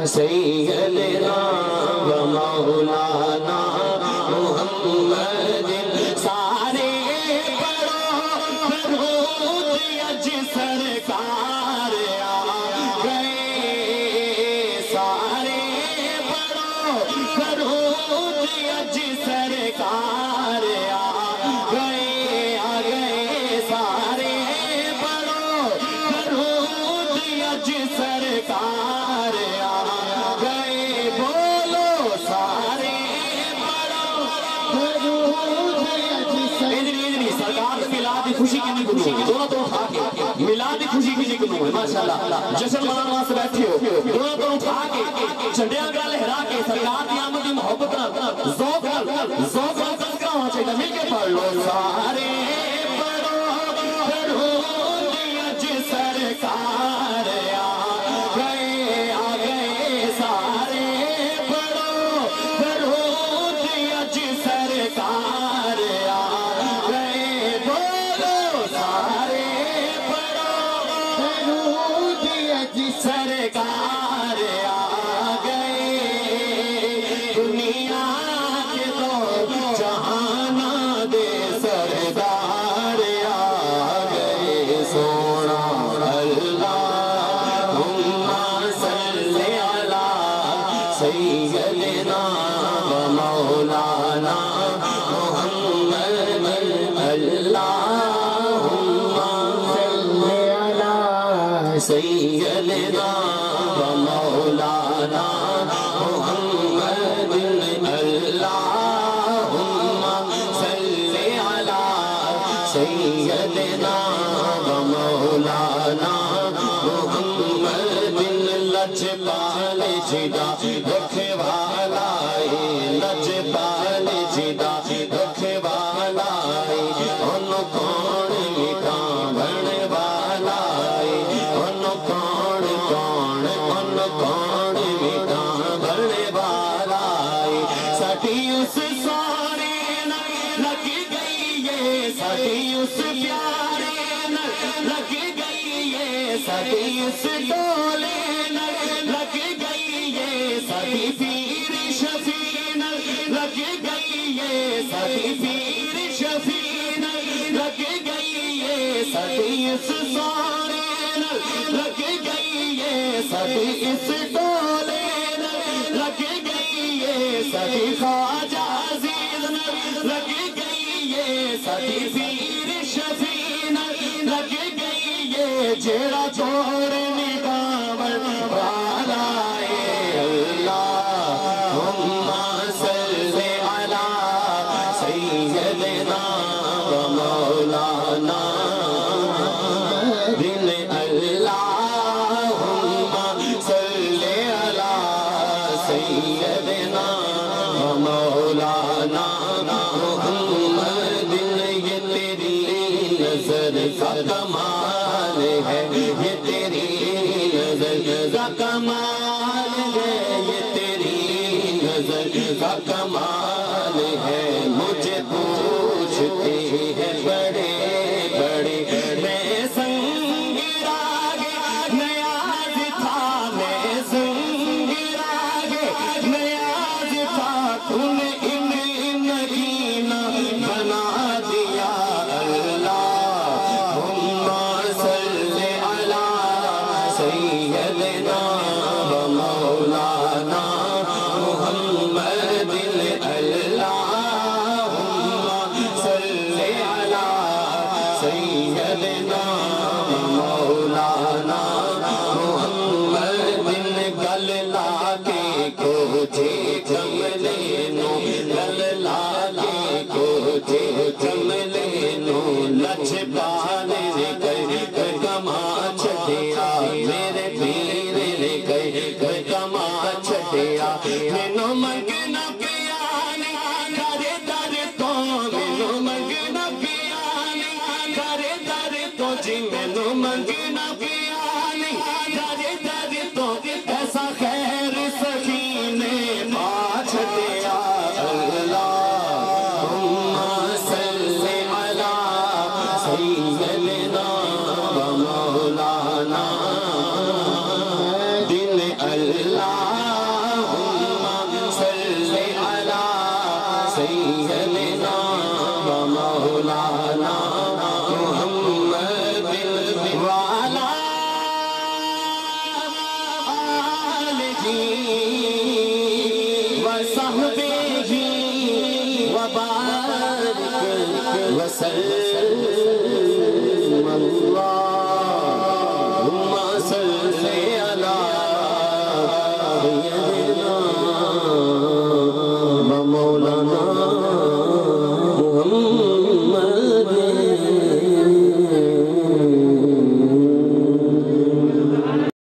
سیدنا و مولانا محمد سارے پڑھو درود اج سرکار آ گئے سارے پڑھو درود اج سرکار آ گئے سارے پڑھو درود اج سرکار خوشی کی نہیں کنوں دونوں تو اٹھا کے میلاد خوشی کی نہیں کنوں ماشاءاللہ جشن منانے واسطے بیٹھے ہو دونوں تو اٹھا کے جھنڈیاں گل لہرا کے سرکار کی آمد کی محبت نال ذوق نال تذکرہ ہونا چاہیے مل کے پڑھ لو سارے پڑھو درود اج سرکار آ گئے سارے پڑھو درود اج سرکار سرکار آ گئے دنیا کے دو جہان دے سردار آ گئے سونا اللہم صلی علی سیدنا و مولانا محمد اللہم صلی علی سیدنا و مولانا محمد اللہم صلی علی سیدنا و مولانا محمد لجپال جدا رکھوالائے لجپال جدا رکھوالائے ان کون مٹان بھرنے والائے ان کون مٹان بھرنے والائے سٹی اس سونے لگ گئی ہے سٹی اس پیارے لگ گئی ہے سٹی اس ڈولے لگ گئی ہے سٹی پیر شفیع لگ گئی ہے سٹی پیر شفیع لگ گئی ہے سٹی اس سونے لگ گئی ہے سٹی اس ڈولے لگ گئی ہے سٹی خواجہ عزیز لگ گئی ہے سٹی پیر شفیع لگ گئی ہے جیڑا چور نگاور والائے اللہم صلی علی سیدنا و مولانا دن اللہم صلی علی سیدنا و مولانا محمد یہ تیری نظر کا کمال ہے یہ تیری نظر کا کمال ہے یہ تیری نظر کا کمال ہے مجھے پوچھتے ہیں بڑے بڑے میں سنگ راگ نیاز تھا میں سنگ راگ نیاز تھا تم ان نگینہ بنا دیا اللہم صلی علی سیدنا و مولانا محمد اللہم صلی علی سیدنا و مولانا محمد گل لا کے کوجے جملے نو گل لا کے کوجے جملے نو لجپال نے کما چھٹیا میرے پیر نے کما چھٹیا مینو منگنا پیانے کرے در تو مینو منگنا پیانے کرے در تو جی مینو منگنا پیانے کرے در وصحبه وبارك وسلم